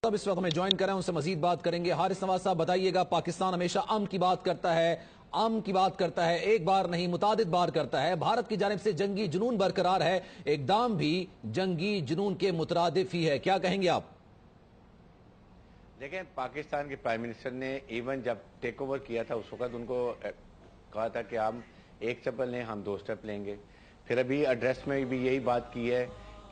साहब इस वक्त हमें ज्वाइन करें, उनसे मजीद बात करेंगे। हारिस नवाज साहब बताइएगा, पाकिस्तान हमेशा अमन की बात करता है, एक बार नहीं मुतादिद बार करता है। भारत की जानिब से जंगी जुनून बरकरार है, इकदाम भी जंगी जुनून के मुतरादिफ ही है। क्या कहेंगे आप? देखें, पाकिस्तान के प्राइम मिनिस्टर ने इवन जब टेक ओवर किया था उस वक्त उनको कहा था कि हम एक स्टेप लें, हम 2 स्टेप लेंगे। फिर अभी एड्रेस में भी यही बात की है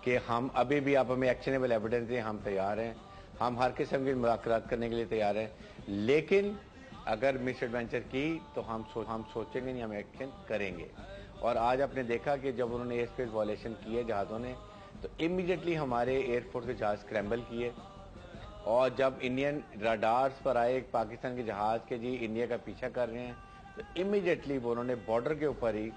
कि हम अभी भी आप हमें एक्शनेबल एविडेंस दें, हम तैयार हैं, हम हर किस्म की मुज़ाकरात करने के लिए तैयार हैं, लेकिन अगर मिस एडवेंचर की तो हम सोचेंगे नहीं, हम एक्शन करेंगे। और आज आपने देखा कि जब उन्होंने एयर स्पेस वायलेशन किए जहाज़ों ने, तो इमीडिएटली हमारे एयरफोर्स के जहाज़ स्क्रैम्बल किए, और जब इंडियन रडार्स पर आए पाकिस्तान के जहाज़ के जी इंडिया का पीछा कर रहे हैं, तो इमीडिएटली वो उन्होंने बॉर्डर के ऊपर ही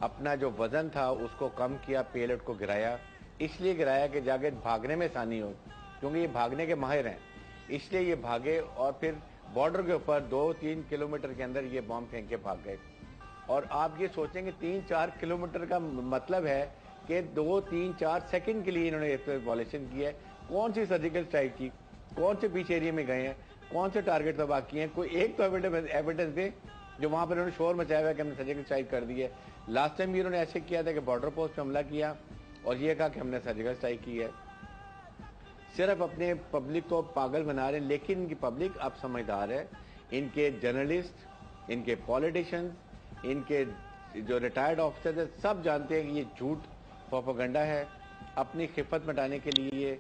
अपना जो वजन था उसको कम किया, पेलोड को गिराया। इसलिए गिराया कि जाके भागने में आसानी हो, क्योंकि ये भागने के माहिर हैं, इसलिए ये भागे और फिर बॉर्डर के ऊपर 2-3 किलोमीटर के अंदर ये बॉम्ब फेंक के भाग गए। और आप ये सोचेंगे 3-4 किलोमीटर का मतलब है कि 2-3-4 सेकंड के लिए इन्होंने वॉलेशन किया है। कौन सी सर्जिकल स्ट्राइक की, कौन से बीच एरिया में गए हैं, कौन से टारगेट तबाह किए हैं, कोई एक तो एविडेंस दे जो वहां पर उन्होंने शोर मचाया हुआ है कि हमने सर्जिकल स्ट्राइक कर दी है। लास्ट टाइम भी उन्होंने ऐसे किया था कि बॉर्डर पोस्ट पे हमला किया और ये कहा कि हमने सर्जिकल स्ट्राइक की है। सिर्फ अपने पब्लिक को पागल बना रहे हैं, लेकिन इनकी पब्लिक अब समझदार है। इनके जर्नलिस्ट, इनके पॉलिटिशियंस, इनके जो रिटायर्ड ऑफिसर है, सब जानते हैं कि ये झूठ प्रोपेगेंडा है। अपनी खिफत मिटाने के लिए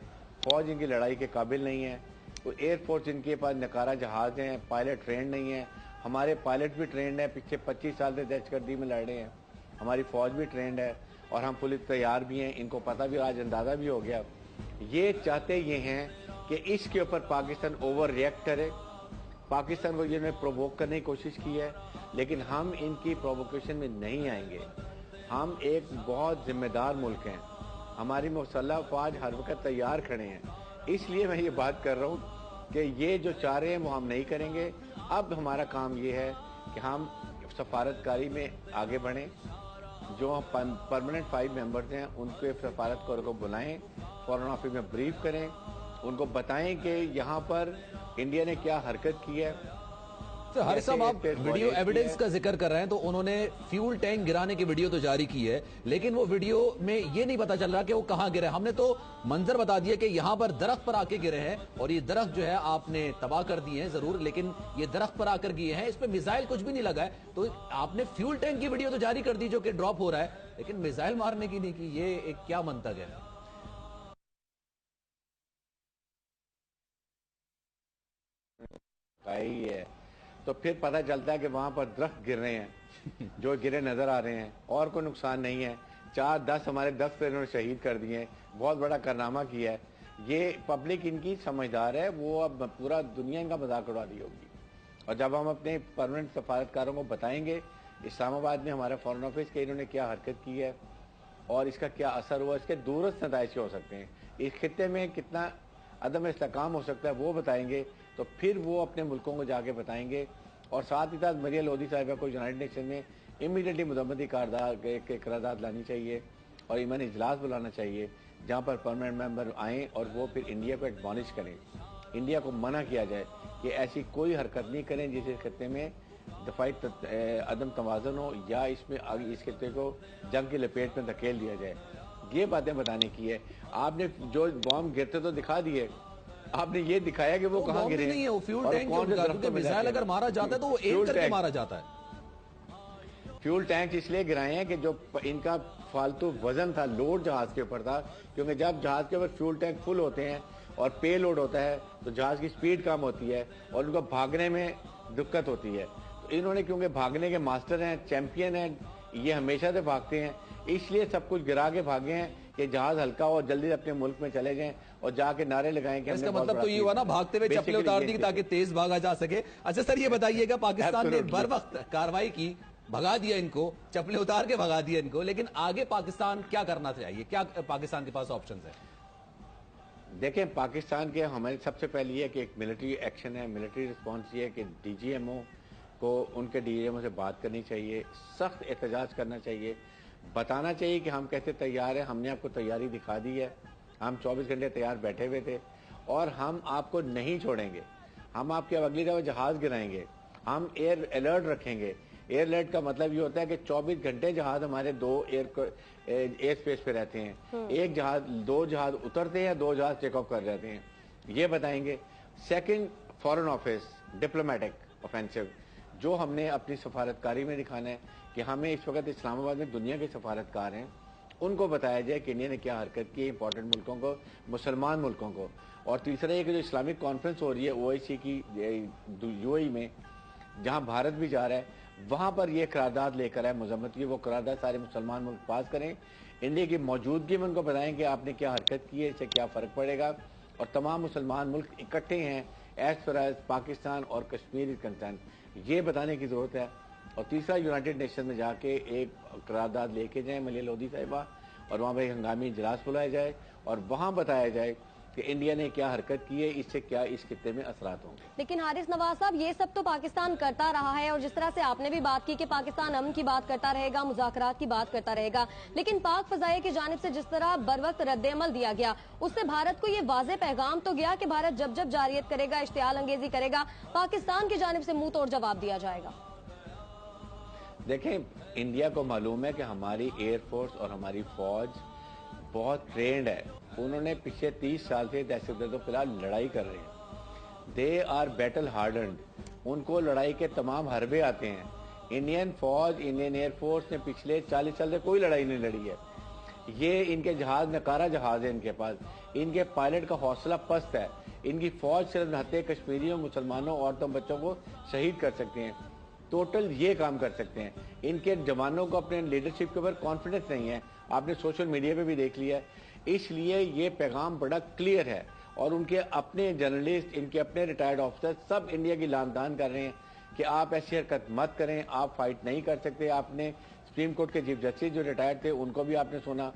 फौज इनकी लड़ाई के काबिल नहीं है। तो एयरफोर्स इनके पास नकारा जहाज हैं, पायलट ट्रेंड नहीं है। हमारे पायलट भी ट्रेंड है, पिछले 25 साल से दहशतगर्दी में लड़ रहे हैं। हमारी फौज भी ट्रेंड है और हम पुलिस तैयार भी हैं। इनको पता भी, आज अंदाजा भी हो गया। ये चाहते ये हैं कि इसके ऊपर पाकिस्तान ओवर रिएक्ट करे। पाकिस्तान को जिन्होंने प्रोवोक करने की कोशिश की है, लेकिन हम इनकी प्रोवोकेशन में नहीं आएंगे। हम एक बहुत जिम्मेदार मुल्क हैं, हमारी मुसल्लह फौज हर वक्त तैयार खड़े हैं। इसलिए मैं ये बात कर रहा हूँ कि ये जो चाह रहे हैं वो हम नहीं करेंगे। अब हमारा काम ये है कि हम सफारतकारी में आगे बढ़ें। जो परमानेंट 5 मेंबर्स हैं उनके सफारतकार को बुलाएं, फॉरेन ऑफिस में ब्रीफ करें, उनको बताएं कि यहाँ पर इंडिया ने क्या हरकत की है। तो हारिस साहब, आप वीडियो एविडेंस का जिक्र कर रहे हैं, तो उन्होंने फ्यूल टैंक गिराने की वीडियो तो जारी की है, लेकिन वो वीडियो में ये नहीं पता चल रहा कि वो कहां गिरे। हमने तो मंजर बता दिया कि यहां पर दरख्त पर आके गिरे हैं, और ये दरख्त जो है आपने तबाह कर दिए हैं जरूर, लेकिन ये दरख्त पर आकर गिरे हैं, इस पर मिसाइल कुछ भी नहीं लगा है। तो आपने फ्यूल टैंक की वीडियो तो जारी कर दी जो कि ड्रॉप हो रहा है, लेकिन मिसाइल मारने की नहीं की। ये एक क्या मंतक है? है तो फिर पता चलता है कि वहां पर दरख्त गिर रहे हैं जो गिरे नजर आ रहे हैं, और कोई नुकसान नहीं है। 4-10 हमारे 10 पे इन्होंने शहीद कर दिए हैं, बहुत बड़ा कारनामा किया है। ये पब्लिक इनकी समझदार है, वो अब पूरा दुनिया इनका मजाक उड़ा रही होगी। और जब हम अपने परमानेंट सफारतकारों को बताएंगे इस्लामाबाद में हमारे फॉरेन ऑफिस के इन्होंने क्या हरकत की है और इसका क्या असर हुआ, इसके दूरस्थ नताइज हो सकते हैं, इस खित्ते में कितना अदम इस्तेकाम हो सकता है, वो बताएंगे। तो फिर वो अपने मुल्कों को जाके बताएंगे। और साथ ही साथ मरिया लोधी साहिबा को यूनाइटेड नेशन में इमीडिएटली मुदम्मती करारदाद लानी चाहिए और ईमान इजलास बुलाना चाहिए, जहाँ पर परमानेंट मेंबर आएँ और वो फिर इंडिया को एडमॉनिश करें, इंडिया को मना किया जाए कि ऐसी कोई हरकत नहीं करें जिस खत्ते में दफाई अदम तवाज़न हो, या इसमें इस खत्ते को जंग की लपेट में धकेल दिया जाए। ये बातें बताने की है। आपने जो बॉम्ब गिरते तो दिखा दिए, आपने ये दिखाया कि वो कहाँ गिरे नहीं है, वो फ्यूल और टैंक कौन से क्योंकि मिसाइल अगर मारा जाता है तो वो एम करके मारा जाता है। फ्यूल टैंक इसलिए गिराए हैं कि जो इनका फालतू वजन था, लोड जहाज के ऊपर था, क्योंकि जब जहाज के ऊपर फ्यूल टैंक फुल होते हैं और पे लोड होता है तो जहाज की स्पीड कम होती है और उनको भागने में दिक्कत होती है। तो इन्होंने क्योंकि भागने के मास्टर हैं, चैंपियन हैं, ये हमेशा से भागते हैं, इसलिए सब कुछ गिरा के भागे हैं कि जहाज हल्का हो, जल्दी अपने मुल्क में चले जाएं और जाके नारे लगाएं कि इसका मतलब तो ये हुआ ना, भागते हुए चप्पलें उतार दी ताकि तेज भागा जा सके। अच्छा सर, ये बताइएगा, पाकिस्तान ने बर वक्त कार्रवाई की, भगा दिया इनको, चप्पलें उतार के भगा दिया इनको, लेकिन आगे पाकिस्तान क्या करना चाहिए? क्या पाकिस्तान के पास ऑप्शन है? देखें, पाकिस्तान के हमारे सबसे पहले ये कि एक मिलिट्री एक्शन है, मिलिट्री रिस्पॉन्स ये है कि डीजीएमओ को उनके डीजीएमओ से बात करनी चाहिए, सख्त एहतजाज करना चाहिए, बताना चाहिए कि हम कैसे तैयार हैं, हमने आपको तैयारी दिखा दी है, हम 24 घंटे तैयार बैठे हुए थे। اور ہم آپ کو نہیں چھوڑیں گے. ہم آپ کے اگلی دفعہ جہاز گرائیں گے, ہم ایئر الرٹ رکھیں گے. ایئر الرٹ کا مطلب یہ ہوتا ہے کہ 24 گھنٹے جہاز ہمارے 2 ایئر سپیس پہ رہتے ہیں. ایک جہاز 2 جہاز اترتے ہیں, 2 جہاز ٹیک آف کر جاتے ہیں, یہ بتائیں گے. سیکنڈ, فورن آفس ڈپلومیٹک آفینسو, جو ہم نے اپنی سفارتکاری میں دکھانا ہے کہ ہمیں اس وقت اسلام آباد میں دنیا کے سفارتکار ہیں, ان کو بتایا جائے کہ انڈیا نے کیا حرکت کی امپورٹنٹ ملکوں کو, مسلمان ملکوں کو. اور تیسرا یہ کہ جو اسلامک کانفرنس ہو رہی ہے OIC کی UAE میں, جہاں بھارت بھی جا رہا ہے, وہاں پر یہ قرارداد لے کر آئے مذمت کی. وہ قرارداد سارے مسلمان ملک پاس کریں, انڈیا کی موجودگی میں ان کو بتائیں کہ آپ نے کیا حرکت کی ہے, اس سے کیا فرق پڑے گا. اور تمام مسلمان ملک اکٹھے ہیں ایز پر ایز پاکستان اور کشمیر از کنسرن, یہ بتانے کی ضرورت ہے. اور تیسرا, یونائٹڈ نیشن میں جا کے ایک قرارداد لے کے جائیں ملیح لودھی صاحبہ, اور وہاں پہ ہنگامی اجلاس بلایا جائے اور وہاں بتایا جائے کہ انڈیا نے کیا حرکت کی ہے, اس سے کیا اس خطے میں اثرات ہوں گے. لیکن حارث نواز صاحب, یہ سب تو پاکستان کرتا رہا ہے, اور جس طرح سے آپ نے بھی بات کی کہ پاکستان امن کی بات کرتا رہے گا, مذاکرات کی بات کرتا رہے گا, لیکن پاک فضائیہ کی جانب سے جس طرح بر وقت رد عمل دیا گیا, اس سے بھارت کو یہ واضح پیغام تو گیا کہ بھارت جب جب جارحیت کرے گا, اشتعال انگیزی کرے گا, پاکستان کی جانب سے منہ توڑ جواب دیا جائے گا. دیکھیں, انڈیا کو معلوم ہے کہ ہماری ایئر فورس اور ہماری فوج بہت ٹرینڈ ہے. انہوں نے پچھلے 30 سال سے دہشت گردوں کے خلاف لڑائی کر رہے ہیں. دے آر بیٹل ہارڈنڈ, ان کو لڑائی کے تمام حربے آتے ہیں. انڈین فوج, انڈین ایئر فورس نے پچھلے 40 سال سے کوئی لڑائی نہیں لڑی ہے. یہ ان کے جہاز نکارا جہاز ہے ان کے پاس, ان کے پائلٹ کا حوصلہ پست ہے. ان کی فوج صرف نہتے کشمیریوں, مسلمانوں, عورتوں, بچوں کو شہید کر سکتے ہیں. ٹوٹل یہ کام کر سکتے ہیں. ان کے جوانوں کو اپنے لیڈرشپ کے اوپر کانفیڈنس نہیں ہے, آپ نے سوشل میڈیا پہ بھی دیکھ لیا ہے. اس لیے یہ پیغام بڑا کلیئر ہے, اور ان کے اپنے جرنلسٹ, ان کے اپنے ریٹائرڈ آفیسر سب انڈیا کی لامدان کر رہے ہیں کہ آپ ایسی حرکت مت کریں, آپ فائٹ نہیں کر سکتے. آپ نے سپریم کورٹ کے چیف جسٹس جو ریٹائرڈ تھے ان کو بھی آپ نے سنا,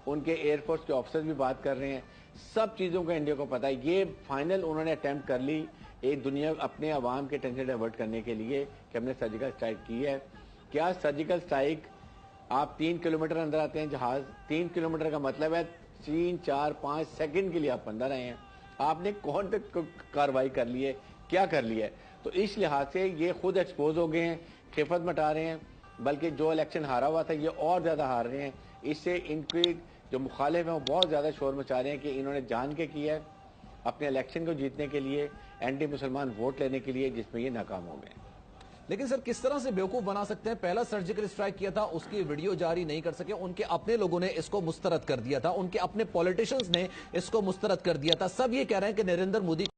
ان کے ایئر فورس کے آفیسر بھی بات کر رہے ہیں. سب چیزوں کا انڈیا کو پتا ہے. یہ فائنل انہوں نے اٹیمپٹ کر لی ایک دنیا اپنے عوام کے ٹینشن ڈائیورٹ کرنے کے لیے کہ ہم نے سرجیکل اسٹرائک کی ہے. کیا سرجیکل اسٹرائک, آپ 3 کلومیٹر اندر آتے ہیں جہاز, 3 کلومیٹر کا مطلب ہے 3, 4, 5 سیکنڈ کے لیے آپ اندر آئے ہیں. آپ نے کون تک کاروائی کر لی ہے, کیا کر لیا ہے؟ تو اس لحاظ سے یہ خود ایکسپوز ہو گئے ہیں, خفت مٹا رہے ہیں. بلکہ جو الیکشن ہارا ہوا تھا یہ اور زیادہ ہار رہے ہیں. اس سے ان کی جو مخالف ہیں وہ بہت زیادہ شور مچا رہے ہیں کہ انہوں نے جان کے کیا ہے اپنے الیکشن کو جیتنے کے لیے, اینٹی مسلمان ووٹ لینے کے لیے, جس میں یہ ناکام ہو گئے. لیکن سر کس طرح سے بیوقوف بنا سکتے ہیں؟ پہلا سرجیکل اسٹرائک کیا تھا, اس کی ویڈیو جاری نہیں کر سکے, ان کے اپنے لوگوں نے اس کو مسترد کر دیا تھا, ان کے اپنے پولیٹیشنز نے اس کو مسترد کر دیا تھا. سب یہ کہہ رہے ہیں کہ نریندر مودی